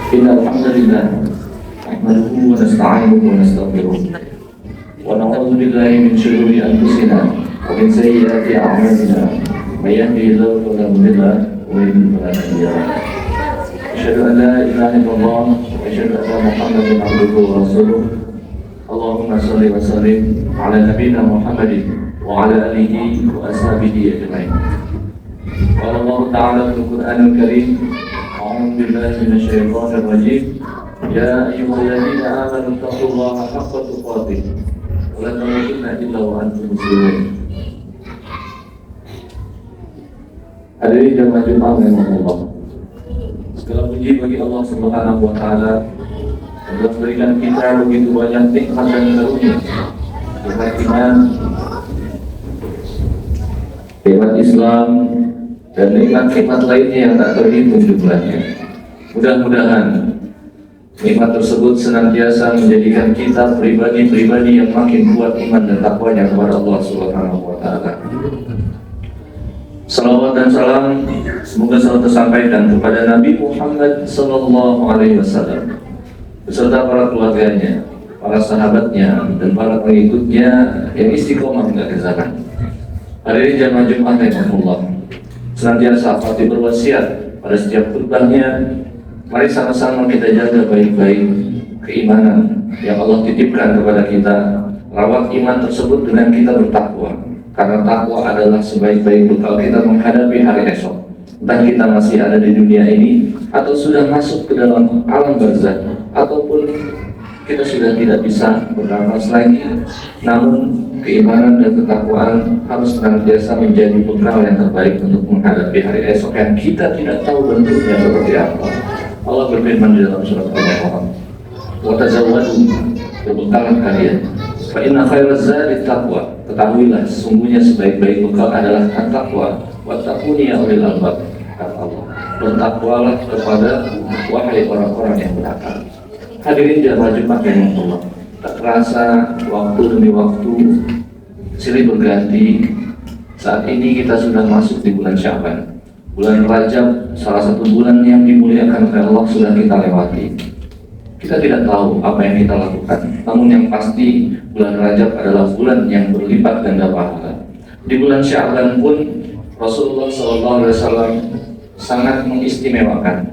إن الحمد لله نحمده ونستعينه ونستغفره ونعوذ بالله من شرور أنفسنا ومن سيئات أعمالنا من يهده الله فلا مضل له ومن يضلل فلا هادي له أشهد أن لا إله إلا الله وأشهد أن محمدا عبده ورسوله اللهم صل وسلم على نبينا محمد وعلى آله وأصحابه أجمعين. قال الله تعالى في القرآن الكريم: أعوذ بالله من الشيطان الرجيم. يا أيها الذين آمنوا اتقوا الله حق تقاته ولا تموتن إلا وأنتم مسلمون. Hadirin jemaah Jumat rahimahullah. Segala puji bagi Allah Subhanahu wa taala yang telah memberikan kita begitu banyak nikmat dan karunia. Nikmat iman, nikmat Islam, dan nikmat-nikmat lainnya yang tak terhitung jumlahnya. Mudah-mudahan nikmat tersebut senantiasa menjadikan kita pribadi-pribadi yang makin kuat iman dan takwanya kepada Allah Subhanahu wa taala. Salawat dan salam semoga selalu tersampaikan kepada Nabi Muhammad sallallahu alaihi wasallam beserta para keluarganya, para sahabatnya, dan para pengikutnya yang istiqomah hingga akhir zaman. Hadirin jamaah Jumat rahimahullah, senantiasa Fatih berwasiat pada setiap khutbahnya, mari sama-sama kita jaga baik-baik keimanan yang Allah titipkan kepada kita. Rawat iman tersebut dengan kita bertakwa, karena takwa adalah sebaik-baik bekal kita menghadapi hari esok. Entah kita masih ada di dunia ini atau sudah masuk ke dalam alam barzakh, ataupun kita sudah tidak bisa bernafas lagi, namun keimanan dan ketakwaan harus senantiasa menjadi bekal yang terbaik untuk menghadapi hari esok yang kita tidak tahu bentuknya seperti apa. Allah berfirman di dalam surat Al-Baqarah, "Wa tazawwadu," berbekalan kalian. Fa inna khairaz zadi taqwa. Ketahuilah sesungguhnya sebaik-baik bekal adalah at-taqwa. Wattaquni ya ulil albab. Kata Allah, bertakwalah kepada wahai orang-orang yang berakal. Hadirin jamaah Jumat rahimahullah, tak terasa waktu demi waktu silih berganti. Saat ini kita sudah masuk di bulan Sya'ban. Bulan Rajab, salah satu bulan yang dimuliakan oleh Allah, sudah kita lewati. Kita tidak tahu apa yang kita lakukan, namun yang pasti bulan Rajab adalah bulan yang berlipat ganda pahala. Di bulan Sya'ban pun Rasulullah SAW sangat mengistimewakan.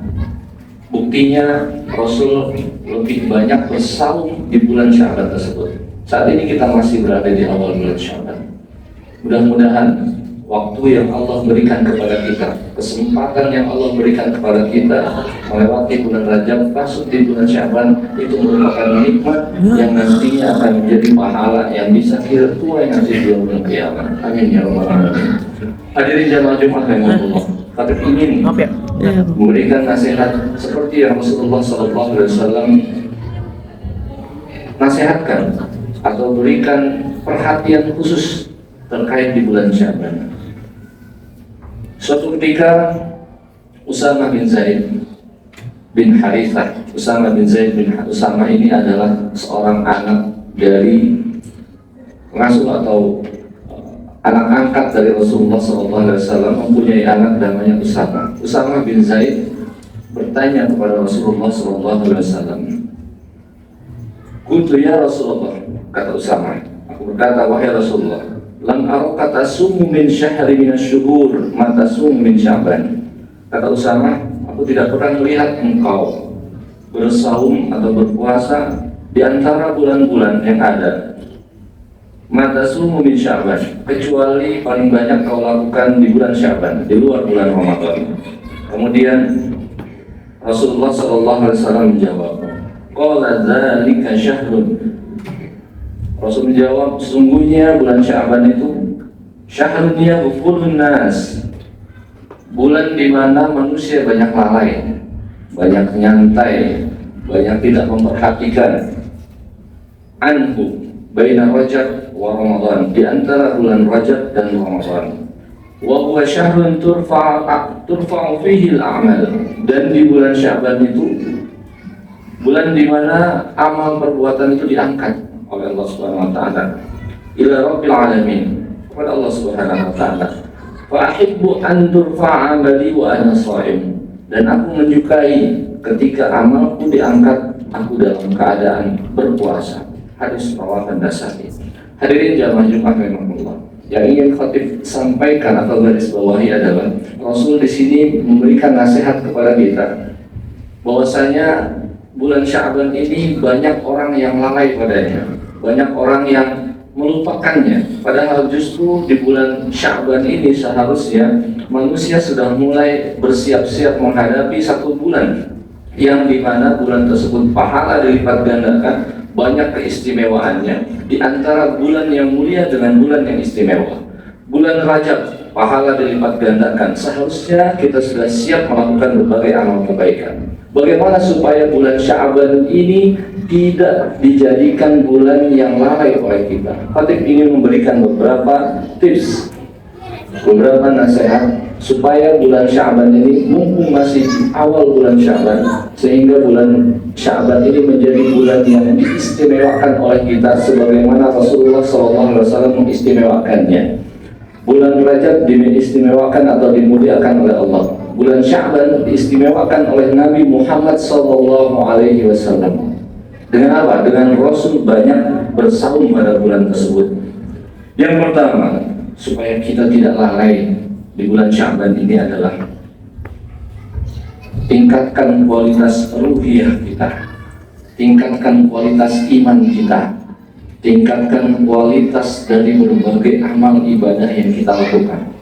Buktinya Rasul lebih banyak bersaum di bulan Sya'ban tersebut. Saat ini kita masih berada di awal bulan Sya'ban. Mudah-mudahan waktu yang Allah berikan kepada kita, kesempatan yang Allah berikan kepada kita melewati bulan Rajab, masuk di bulan Sya'ban, itu merupakan nikmat yang nantinya akan menjadi pahala yang bisa kita tuai nanti di bulan kiamat. Amin ya rabbal alamin. Hadirin jamaah Jumat rahimahullah, kami ingin memberikan nasihat seperti yang Rasulullah SAW nasihatkan atau berikan perhatian khusus terkait di bulan Sya'ban. Suatu ketika Usama bin Zaid bin Harithah, Usama bin Zaid bin Usama ini adalah seorang anak dari pengasuh atau anak angkat dari Rasulullah SAW, mempunyai anak namanya Usama. Usama bin Zaid bertanya kepada Rasulullah SAW, "Qultu ya Rasulullah," kata Usama, "aku berkata, wahai Rasulullah, lam araka tasumu min syahri minasyuhur ma tasumu min Sya'ban." Kata Usama, aku tidak pernah melihat engkau bersaum atau berpuasa di antara bulan-bulan yang ada ma tasumu min Sya'ban, kecuali paling banyak kau lakukan di bulan Sya'ban, di luar bulan Ramadan. Kemudian Rasulullah SAW menjawab, qala dzalika syahrun. Rasul menjawab, sesungguhnya bulan Sya'ban itu syahrun yaghfulun nas, bulan di mana manusia banyak lalai, banyak nyantai, banyak tidak memperhatikan. Anhu baina Rajab wa Ramadan, di antara bulan Rajab dan Ramadan. Wa huwa syahrun turfa'u fihi al-a'mal, dan di bulan Sya'ban itu bulan di mana amal perbuatan itu diangkat oleh Allah Subhanahu wa taala ila rabbil alamin, kepada Allah Subhanahu wa taala. Fa ahibbu an turfa'a amali wa ana sha'im. dan aku menyukai ketika amalku diangkat aku dalam keadaan berpuasa. Hadis rawahu Nasa'i. Hadirin jamaah Jumat rahimahullah. Yang ingin khatib sampaikan atau garis bawahi adalah Rasul di sini memberikan nasihat kepada kita bahwasanya bulan Sya'ban ini banyak orang yang lalai padanya, banyak orang yang melupakannya. Padahal justru di bulan Sya'ban ini seharusnya manusia sudah mulai bersiap-siap menghadapi satu bulan yang dimana bulan tersebut pahala dilipat gandakan, banyak keistimewaannya. Di antara bulan yang mulia dengan bulan yang istimewa, bulan Rajab pahala dilipat gandakan. Seharusnya kita sudah siap melakukan berbagai amal kebaikan. Bagaimana supaya bulan Sya'ban ini tidak dijadikan bulan yang lalai oleh kita? Khatib ingin memberikan beberapa tips, beberapa nasihat supaya bulan Sya'ban ini mumpung masih di awal bulan Sya'ban, sehingga bulan Sya'ban ini menjadi bulan yang diistimewakan oleh kita sebagaimana Rasulullah SAW mengistimewakannya. Bulan Rajab diistimewakan atau dimuliakan oleh Allah. Bulan Sya'ban diistimewakan oleh Nabi Muhammad SAW. Dengan apa? Dengan Rasul banyak bersaum pada bulan tersebut. Yang pertama, supaya kita tidak lalai di bulan Sya'ban ini adalah tingkatkan kualitas ruhiyah kita, tingkatkan kualitas iman kita, tingkatkan kualitas dari berbagai amal ibadah yang kita lakukan.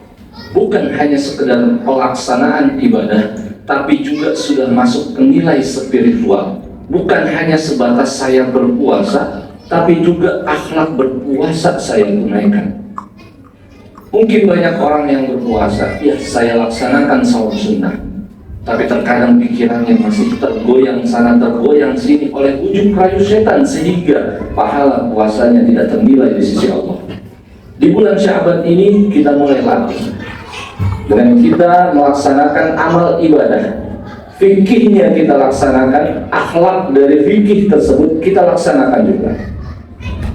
Bukan hanya sekedar pelaksanaan ibadah, tapi juga sudah masuk ke nilai spiritual. Bukan hanya sebatas saya berpuasa, tapi juga akhlak berpuasa saya tunaikan. Mungkin banyak orang yang berpuasa, ya saya laksanakan saum sunnah, tapi terkadang pikirannya masih tergoyang sana tergoyang sini oleh ujung rayu setan, sehingga pahala puasanya tidak ternilai di sisi Allah. Di bulan Sya'ban ini kita mulai latih dengan kita melaksanakan amal ibadah, fikihnya kita laksanakan, akhlak dari fikih tersebut kita laksanakan juga.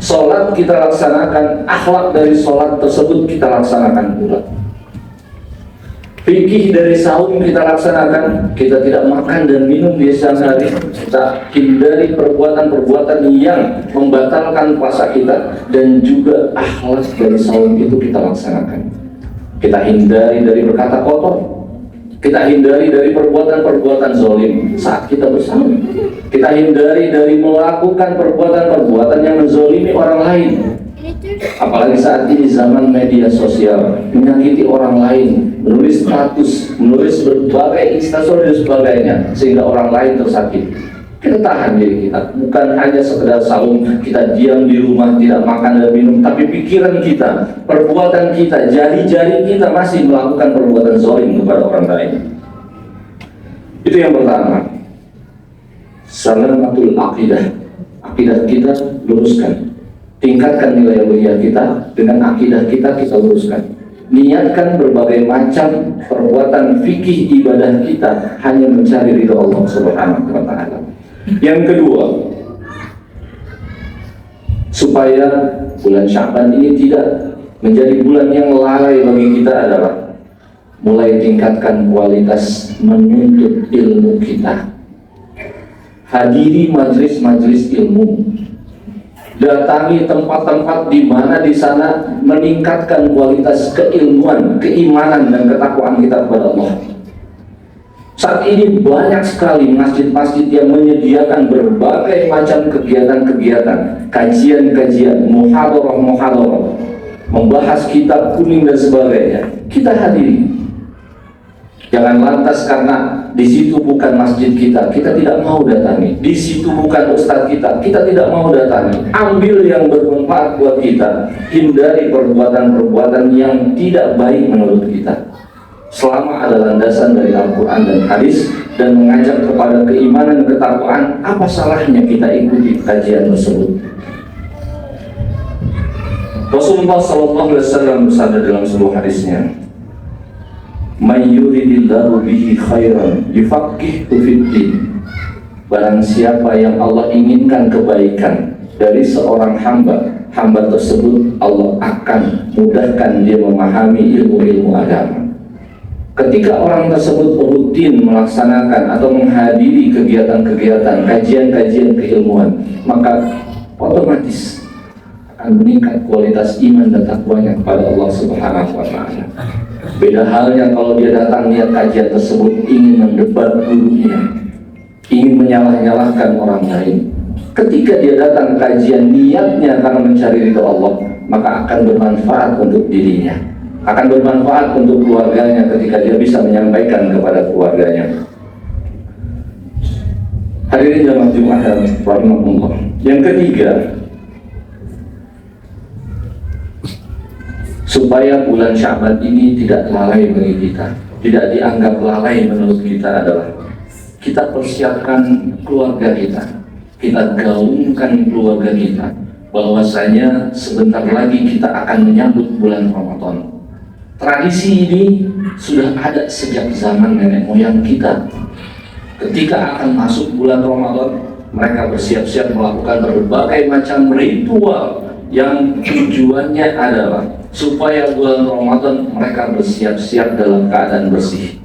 Sholat kita laksanakan, akhlak dari sholat tersebut kita laksanakan pula. Fikih dari saum kita laksanakan, kita tidak makan dan minum di siang hari, kita hindari perbuatan-perbuatan yang membatalkan puasa kita, dan juga akhlak dari saum itu kita laksanakan. Kita hindari dari berkata kotor, kita hindari dari perbuatan-perbuatan zalim saat kita bersaum. Kita hindari dari melakukan perbuatan-perbuatan yang menzalimi orang lain. Apalagi saat ini zaman media sosial, menyakiti orang lain, menulis status, menulis berbagai instastory dan sebagainya, sehingga orang lain tersakiti. Kita tahan diri kita, bukan hanya sekedar saum, kita diam di rumah, tidak makan dan minum, tapi pikiran kita, perbuatan kita, jari-jari kita masih melakukan perbuatan zalim kepada orang lain. Itu yang pertama. Salamatul aqidah. Akidah kita luruskan. Tingkatkan nilai ruhiyah kita, dengan akidah kita luruskan. Niatkan berbagai macam perbuatan fikih ibadah kita hanya mencari ridha Allah Subhanahu wa ta'ala. Yang kedua, supaya bulan Sya'ban ini tidak menjadi bulan yang lalai bagi kita adalah mulai tingkatkan kualitas menuntut ilmu kita. Hadiri majelis-majelis ilmu, datangi tempat-tempat di mana di sana meningkatkan kualitas keilmuan, keimanan dan ketakwaan kita kepada Allah. Saat ini banyak sekali masjid-masjid yang menyediakan berbagai macam kegiatan-kegiatan, kajian-kajian, muhadharah-muhadharah, membahas kitab kuning dan sebagainya. Kita hadiri. Jangan lantas karena di situ bukan masjid kita tidak mau datangi. Di situ bukan ustadz kita tidak mau datangi. Ambil yang bermanfaat buat kita. Hindari perbuatan-perbuatan yang tidak baik menurut kita. Selama ada landasan dari Al-Quran dan hadis dan mengajak kepada keimanan dan ketakwaan, apa salahnya kita ikuti kajian tersebut? Rasulullah SAW bersabda dalam sebuah hadisnya, "Man yuridillahu bihi khairan yufaqihu fiddin." Barang siapa yang Allah inginkan kebaikan dari seorang hamba tersebut Allah akan mudahkan dia memahami ilmu-ilmu agama. Ketika orang tersebut rutin melaksanakan atau menghadiri kegiatan-kegiatan, kajian-kajian keilmuan, maka otomatis akan meningkat kualitas iman dan takwanya kepada Allah Subhanahu wa Ta'ala. Beda halnya kalau dia datang lihat kajian tersebut ingin mendebat gurunya, ingin menyalah-nyalahkan orang lain. Ketika dia datang kajian niatnya karena mencari ridha Allah, maka akan bermanfaat untuk dirinya, akan bermanfaat untuk keluarganya ketika dia bisa menyampaikan kepada keluarganya. Hadirin jamaah Jumat rahimahullah. Yang ketiga, supaya bulan Sya'ban ini tidak lalai bagi kita, tidak dianggap lalai menurut kita, adalah kita persiapkan keluarga kita, kita gaungkan keluarga kita, bahwasanya sebentar lagi kita akan menyambut bulan Ramadan. Tradisi ini sudah ada sejak zaman nenek moyang kita. Ketika akan masuk bulan Ramadan, mereka bersiap-siap melakukan berbagai macam ritual yang tujuannya adalah supaya bulan Ramadan mereka bersiap-siap dalam keadaan bersih.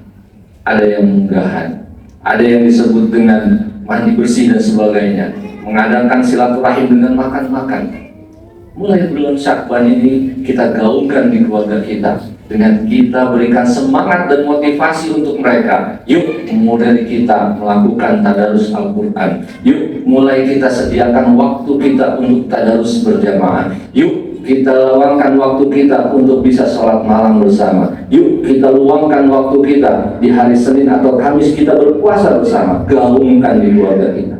Ada yang munggahan, ada yang disebut dengan mandi bersih dan sebagainya, mengadakan silaturahim dengan makan-makan. Mulai bulan Sya'ban ini kita gaungkan di keluarga kita dengan kita berikan semangat dan motivasi untuk mereka. Yuk mulai kita melakukan tadarus Al-Quran. Yuk mulai kita sediakan waktu kita untuk tadarus berjamaah. Yuk kita luangkan waktu kita untuk bisa sholat malam bersama. Yuk kita luangkan waktu kita di hari Senin atau Kamis kita berpuasa bersama. Gaungkan di keluarga kita,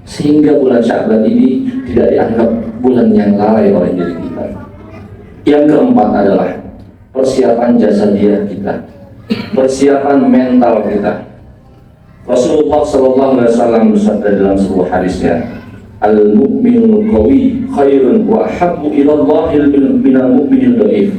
sehingga bulan Sya'ban ini tidak dianggap bulan yang lalai oleh diri kita. Yang keempat adalah persiapan jasadiah kita, persiapan mental kita. Rasulullah SAW bersabda dalam sebuah hadisnya, al-mu'minul qawi khairun wa ahabbu ila Allah minal mu'minil dhaif.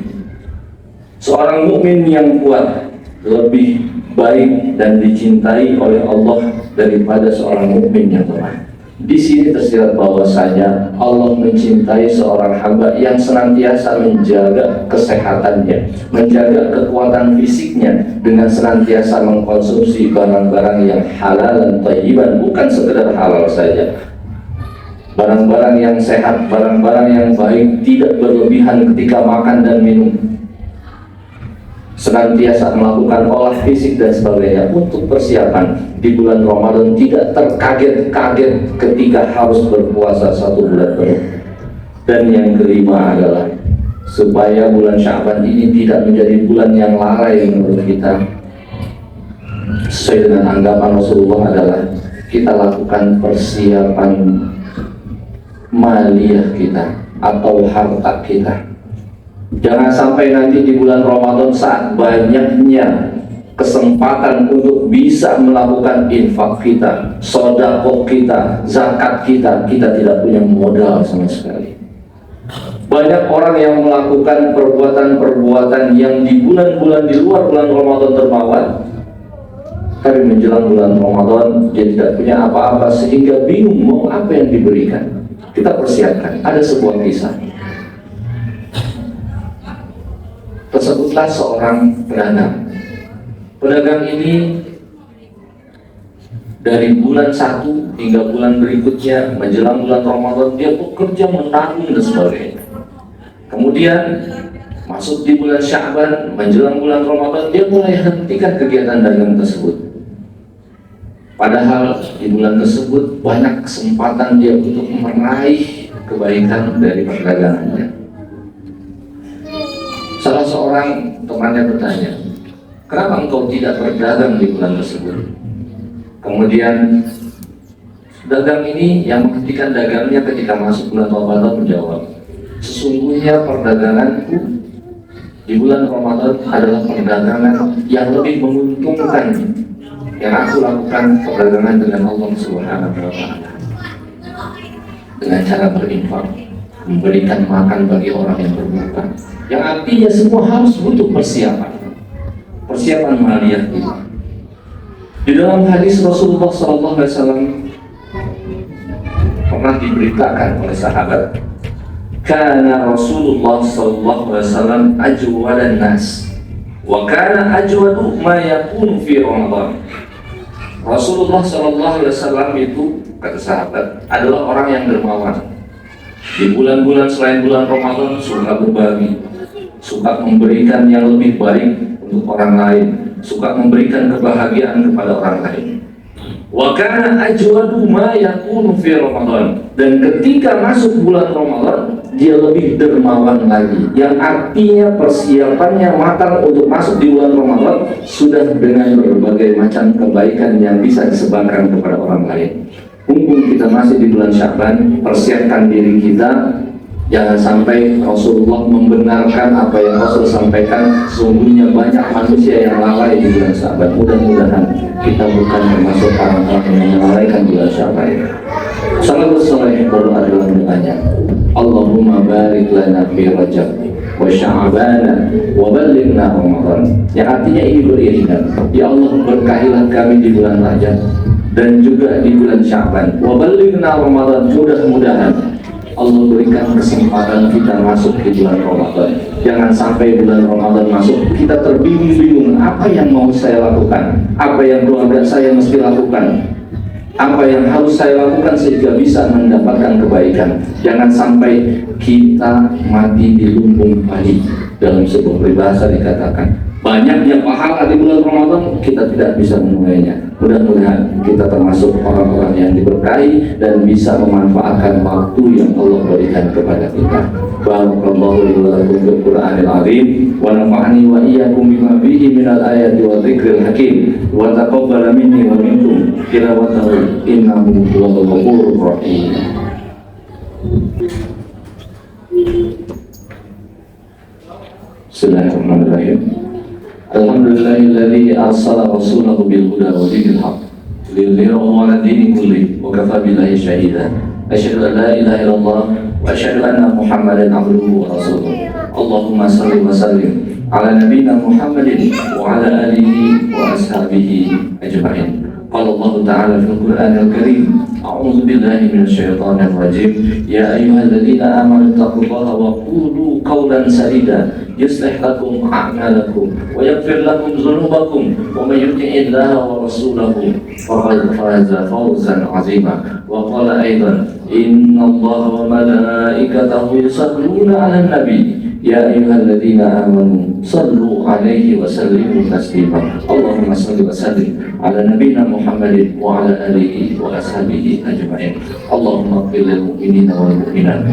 Seorang mukmin yang kuat lebih baik dan dicintai oleh Allah daripada seorang mukmin yang lemah. Di sini tersirat bahwasanya Allah mencintai seorang hamba yang senantiasa menjaga kesehatannya, menjaga kekuatan fisiknya dengan senantiasa mengkonsumsi barang-barang yang halal dan thayyiban, bukan sekedar halal saja. Barang-barang yang sehat, barang-barang yang baik, tidak berlebihan ketika makan dan minum. Senantiasa melakukan olah fisik dan sebagainya untuk persiapan di bulan Ramadan, tidak terkaget-kaget ketika harus berpuasa 1 bulan penuh. Dan yang kelima adalah supaya bulan Sya'ban ini tidak menjadi bulan yang lalai menurut kita, sesuai dengan anggapan Rasulullah, adalah kita lakukan persiapan maliyah kita atau harta kita. Jangan sampai nanti di bulan Ramadan saat banyaknya kesempatan untuk bisa melakukan infak kita, sedekah kita, zakat kita, kita tidak punya modal sama sekali. Banyak orang yang melakukan perbuatan-perbuatan yang di bulan-bulan di luar bulan Ramadan dermawan, tapi menjelang bulan Ramadan dia tidak punya apa-apa sehingga bingung mau apa yang diberikan. Kita persiapkan. Ada sebuah kisah. Tersebutlah seorang pedagang. Pedagang ini dari bulan 1 hingga bulan berikutnya menjelang bulan Ramadan dia bekerja menabung dan sebagainya. Kemudian masuk di bulan Sya'ban menjelang bulan Ramadan dia mulai hentikan kegiatan dagang tersebut. Padahal di bulan tersebut banyak kesempatan dia untuk meraih kebaikan dari perdagangannya. Salah seorang temannya bertanya, kenapa engkau tidak berdagang di bulan tersebut? Kemudian dagang ini yang menghentikan dagangnya ketika masuk bulan Ramadan menjawab, sesungguhnya perdaganganku di bulan Ramadan adalah perdagangan yang lebih menguntungkan yang aku lakukan, perdagangan dengan Allah Subhanahu wa Ta'ala, dengan cara berinfak, memberikan makan bagi orang yang berbuka, yang artinya semua harus butuh persiapan maliyah itu. Di dalam hadis Rasulullah SAW pernah diberitakan oleh sahabat, karena Rasulullah SAW ajwadan nas Wa kana ajwadu ma yakunu fi Ramadan. Rasulullah SAW itu, kata sahabat, adalah orang yang dermawan. Di bulan-bulan selain bulan Ramadan suka berbagi, suka memberikan yang lebih baik untuk orang lain, suka memberikan kebahagiaan kepada orang lain. Wa kana ajwadu ma yakunu fi Ramadan. Dan ketika masuk bulan Ramadan, dia lebih dermawan lagi. Yang artinya persiapannya matang untuk masuk di bulan Ramadan sudah dengan berbagai macam kebaikan yang bisa disebarkan kepada orang lain. Mumpung kita masih di bulan Sya'ban, persiapkan diri kita. Jangan sampai Rasulullah membenarkan apa yang Rasul sampaikan. Sesungguhnya banyak manusia yang lalai di bulan Sya'ban. Mudah-mudahan kita bukan termasuk orang-orang yang melalaikan bulan Sya'ban. Salawat salih berdoa dalam doanya. Allahumma barik lana fi Rajab wa Sya'bana wa ballighna Ramadan. Yang artinya ini beriringan. Ya Allah, berkahilah kami di bulan Rajab dan juga di bulan Sya'ban. Wa ballighna Ramadan. Mudah-mudahan Allah berikan kesempatan kita masuk di bulan Ramadan. Jangan sampai bulan Ramadan masuk kita terbingung-bingung, apa yang mau saya lakukan, apa yang keluarga saya mesti lakukan, apa yang harus saya lakukan sehingga bisa mendapatkan kebaikan. Jangan sampai kita mati di lumbung padi. Dalam sebuah peribahasa dikatakan, banyaknya pahala di bulan Ramadan kita tidak bisa menungainya. Mudah-mudahan kita termasuk orang-orang yang diberkahi dan bisa memanfaatkan waktu yang Allah berikan kepada kita. Barakallahu li wa lakum bil Qur'anil azim wa nafa'ani wa iyyakum bima fihi minal ayati wa dzikril hakim wa taqabbal minni wa minkum tilawatahu innahu huwal ghafurur rahim. Bismillahirrahmanirrahim. Alhamdulillahilladzi arsala rasulahu bil huda wa dinil haqq liyudhhirahu 'ala dini kulli wa kafa billahi shahida. Asyhadu an la ilaha illallah wa asyhadu anna Muhammadan 'abduhu wa rasuluh. Allahumma shalli wa sallim ala nabiyyina Muhammadin wa ala alihi wa ashabihi ajma'in. Qala Allah Ta'ala fil Qur'anil Karim, a'udzu billahi minasy syaithanir rajim. Ya ayyuhalladzina amanu taqullaha wa qulu qawlan sadida yuslih lakum a'malakum wa yaghfir lakum dhunubakum wa may yuti'illaha wa rasulahu faqad faza fawzan 'azima. Wa qala aidan, innallaha wa malaikatahu yusalluna 'alan nabi ya ayyuhalladzina amanu sallu 'alaihi wa sallimu taslima. Allahumma shalli wa sallim ala nabiyyina Muhammadin wa ala alihi wa ashabihi ajma'in. Allahumma ighfir lil mu'minina wal mu'minat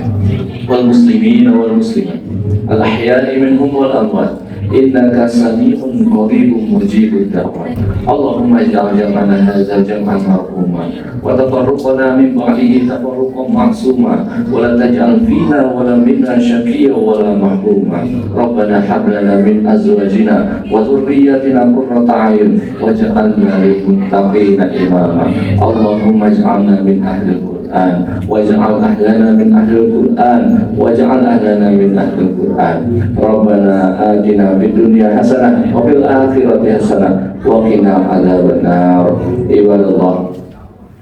wal muslimina wal muslimat al ahya'i minhum wal amwat innaka sami'un qaribun mujibud da'wat. Allahumma ij'al jam'ana hadzal jam'an marhuma wa tafarruqana min ba'dihi tafarruqan ma'suma wa la taj'al fina wa la minna syaqiyyan wa la mahruma. Rabbana hab lana min azwajina wa dhurriyyatina qurrata a'yun waj'alna lil muttaqina imama. Allahumma ij'alna min ahlil Qur'an waj'al ahlana min ahlil Qur'an waj'al ahlana min ahlil Qur'an. Rabbana atina fid dunya hasanah wa fil akhirati hasanah wa qina adzabannar. Ibadallah,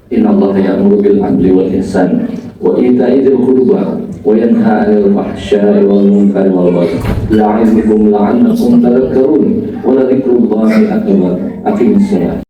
innallaha ya'muru bil 'adli wal ihsan wa ita'i dzil qurba wa yanha 'anil fahsya'i wal munkari wal baghi ya'idukum la'allakum tadhakkarun wa la dzikrullahi akbar. Aqimissalah.